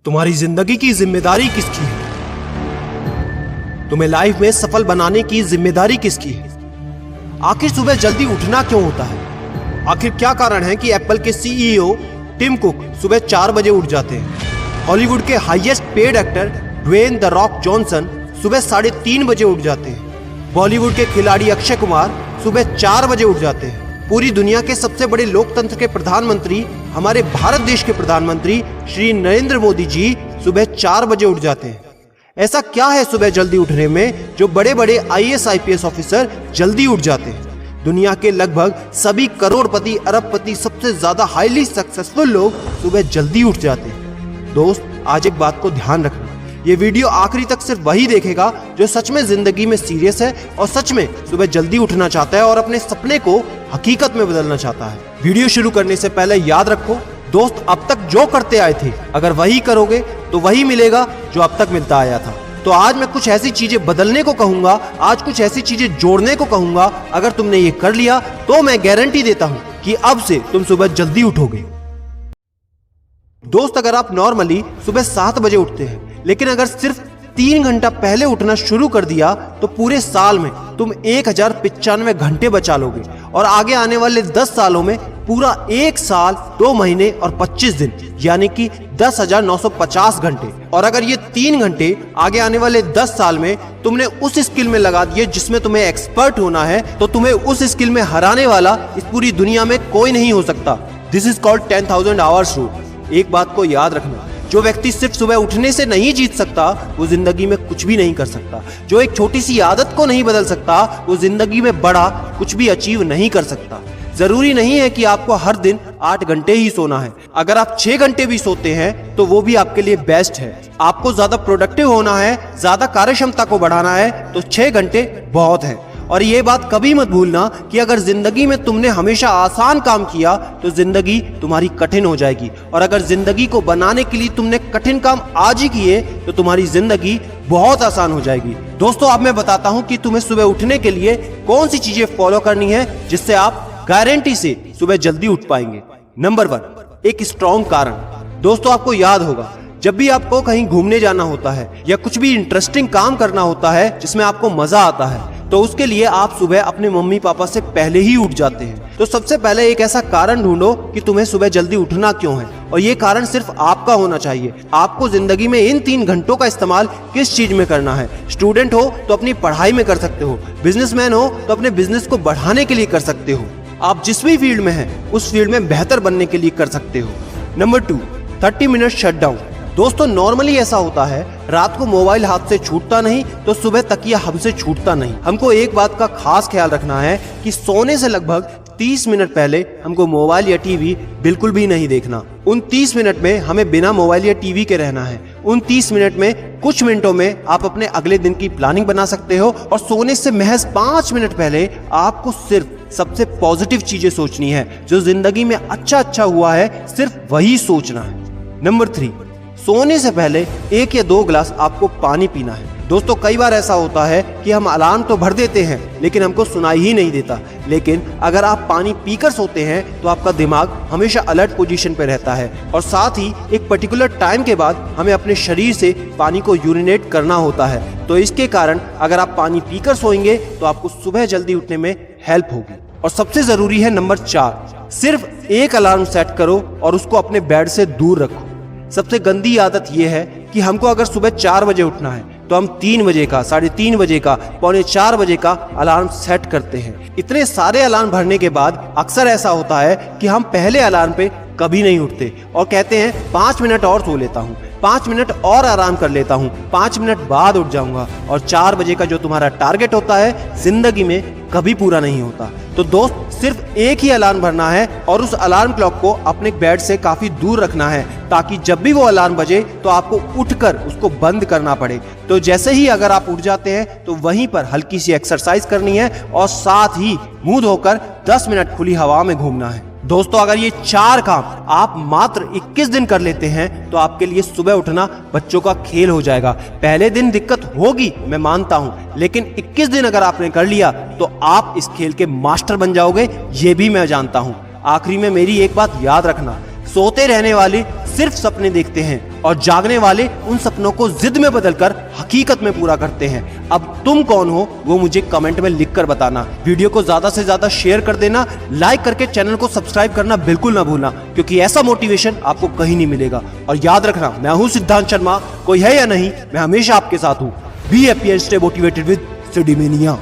तुम्हारी जिंदगी की जिम्मेदारी किसकी है? तुम्हें लाइफ में सफल बनाने की जिम्मेदारी किसकी है? आखिर सुबह जल्दी उठना क्यों होता है? आखिर क्या कारण है कि एप्पल के सीईओ टिम कुक सुबह 4 बजे उठ जाते हैं? हॉलीवुड के highest paid actor Dwayne the Rock Johnson सुबह 3:30 बजे उठ जाते हैं। बॉलीवुड के खिलाड़ी अक्षय कुमार सुबह 4 बजे उठ जाते हैं। पूरी दुनिया के सबसे बड़े लोकतंत्र के प्रधानमंत्री, हमारे भारत देश के प्रधानमंत्री श्री नरेंद्र मोदी जी सुबह 4 बजे उठ जाते हैं। ऐसा क्या है सुबह जल्दी उठने में जो बड़े बड़े आईएएस आईपीएस ऑफिसर जल्दी उठ जाते हैं? दुनिया के लगभग सभी करोड़पति, अरबपति, सबसे ज्यादा हाईली सक्सेसफुल लोग सुबह जल्दी उठ जाते हैं। दोस्त, आज एक बात को ध्यान रखना, ये वीडियो आखिरी तक सिर्फ वही देखेगा जो सच में जिंदगी में सीरियस है और सच में सुबह जल्दी उठना चाहता है और अपने सपने को हकीकत में बदलना चाहता है। वीडियो शुरू करने से पहले याद रखो दोस्त, अब तक जो करते आए थे अगर वही करोगे तो वही मिलेगा जो अब तक मिलता आया था। तो आज मैं कुछ ऐसी चीजें बदलने को कहूंगा, आज कुछ ऐसी चीजें जोड़ने को कहूंगा। अगर तुमने ये कर लिया तो मैं गारंटी देता हूं कि अब से तुम सुबह जल्दी उठोगे। दोस्त, अगर आप नॉर्मली सुबह 7 बजे उठते हैं लेकिन अगर सिर्फ 3 घंटा पहले उठना शुरू कर दिया तो पूरे साल में तुम 1095 घंटे बचा लोगे और आगे आने वाले 10 सालों में पूरा 1 साल 2 महीने और 25 दिन यानी कि 10,950 घंटे। और अगर ये 3 घंटे आगे आने वाले 10 साल में तुमने उस स्किल में लगा दिए जिसमें तुम्हें एक्सपर्ट होना है तो तुम्हें उस स्किल में हराने वाला इस पूरी दुनिया में कोई नहीं हो सकता। This is called 10,000 hours rule. एक बात को याद रखना, जो व्यक्ति सिर्फ सुबह उठने से नहीं जीत सकता वो जिंदगी में कुछ भी नहीं कर सकता। जो एक छोटी सी आदत को नहीं बदल सकता वो जिंदगी में बड़ा कुछ भी अचीव नहीं कर सकता। जरूरी नहीं है कि आपको हर दिन 8 घंटे ही सोना है। अगर आप 6 घंटे भी सोते हैं तो वो भी आपके लिए बेस्ट है। आपको ज्यादा प्रोडक्टिव होना है, ज्यादा कार्यक्षमता को बढ़ाना है तो 6 घंटे बहुत है। और ये बात कभी मत भूलना कि अगर जिंदगी में तुमने हमेशा आसान काम किया तो जिंदगी तुम्हारी कठिन हो जाएगी और अगर जिंदगी को बनाने के लिए तुमने कठिन काम आज ही किए तो तुम्हारी जिंदगी बहुत आसान हो जाएगी। दोस्तों, अब मैं बताता हूं कि तुम्हें सुबह उठने के लिए कौन सी चीजें फॉलो करनी है जिससे आप गारंटी से सुबह जल्दी उठ पाएंगे। नंबर 1, एक स्ट्रॉन्ग कारण। दोस्तों, आपको याद होगा जब भी आपको कहीं घूमने जाना होता है या कुछ भी इंटरेस्टिंग काम करना होता है जिसमें आपको मजा आता है तो उसके लिए आप सुबह अपने मम्मी पापा से पहले ही उठ जाते हैं। तो सबसे पहले एक ऐसा कारण ढूंढो कि तुम्हें सुबह जल्दी उठना क्यों है और ये कारण सिर्फ आपका होना चाहिए। आपको जिंदगी में इन 3 घंटों का इस्तेमाल किस चीज में करना है? स्टूडेंट हो तो अपनी पढ़ाई में कर सकते हो, बिजनेसमैन हो तो अपने बिजनेस को बढ़ाने के लिए कर सकते हो, आप जिस भी फील्ड में हैं उस फील्ड में बेहतर बनने के लिए कर सकते हो। Number 2, 30 minute shutdown. दोस्तों, नॉर्मली ऐसा होता है रात को मोबाइल हाथ से छूटता नहीं तो सुबह तकिया हमसे छूटता नहीं। हमको एक बात का खास ख्याल रखना है कि सोने से लगभग 30 मिनट पहले हमको मोबाइल या टीवी बिल्कुल भी नहीं देखना। उन 30 मिनट में हमें बिना मोबाइल या टीवी के रहना है। उन 30 मिनट में कुछ मिनटों में आप अपने अगले दिन की प्लानिंग बना सकते हो और सोने से महज 5 मिनट पहले आपको सिर्फ सबसे पॉजिटिव चीजें सोचनी है। जो जिंदगी में अच्छा हुआ है सिर्फ वही सोचना है। नंबर 3, सोने से पहले 1 या 2 गिलास आपको पानी पीना है। दोस्तों, कई बार ऐसा होता है कि हम अलार्म तो भर देते हैं लेकिन हमको सुनाई ही नहीं देता। लेकिन अगर आप पानी पीकर सोते हैं तो आपका दिमाग हमेशा अलर्ट पोजीशन पे रहता है और साथ ही एक पर्टिकुलर टाइम के बाद हमें अपने शरीर से पानी को यूरिनेट करना होता है। तो इसके कारण अगर आप पानी पीकर सोएंगे तो आपको सुबह जल्दी उठने में हेल्प होगी। और सबसे जरूरी है नंबर 4, सिर्फ एक अलार्म सेट करो और उसको अपने बेड से दूर रखो। सबसे गंदी आदत यह है कि हमको अगर सुबह 4 बजे उठना है तो हम 3 बजे का, 3:30 बजे का, 3:45 बजे का अलार्म सेट करते हैं। इतने सारे अलार्म भरने के बाद अक्सर ऐसा होता है कि हम पहले अलार्म पे कभी नहीं उठते और कहते हैं 5 मिनट और सो लेता हूँ, 5 मिनट और आराम कर लेता हूँ, 5 मिनट बाद उठ जाऊंगा। और 4 बजे का जो तुम्हारा टारगेट होता है जिंदगी में कभी पूरा नहीं होता। तो दोस्त, सिर्फ एक ही अलार्म भरना है और उस अलार्म क्लॉक को अपने बेड से काफी दूर रखना है ताकि जब भी वो अलार्म बजे तो आपको उठकर उसको बंद करना पड़े। तो जैसे ही अगर आप उठ जाते हैं तो वहीं पर हल्की सी एक्सरसाइज करनी है और साथ ही मुंह धोकर 10 मिनट खुली हवा में घूमना है। दोस्तों, अगर ये 4 काम आप मात्र 21 दिन कर लेते हैं तो आपके लिए सुबह उठना बच्चों का खेल हो जाएगा। पहले दिन दिक्कत होगी, मैं मानता हूं, लेकिन 21 दिन अगर आपने कर लिया तो आप इस खेल के मास्टर बन जाओगे, ये भी मैं जानता हूं। आखिरी में मेरी एक बात याद रखना, सोते रहने वाले सिर्फ सपने देखते हैं और जागने वाले उन सपनों को जिद में बदलकर हकीकत में पूरा करते हैं। अब तुम कौन हो वो मुझे कमेंट में लिखकर बताना। वीडियो को ज्यादा से ज्यादा शेयर कर देना, लाइक करके चैनल को सब्सक्राइब करना बिल्कुल ना भूलना, क्योंकि ऐसा मोटिवेशन आपको कहीं नहीं मिलेगा। और याद रखना, मैं हूं सिद्धांत शर्मा, कोई है या नहीं, मैं हमेशा आपके साथ हूं। Be happy and stay motivated with सिडीमेनिया।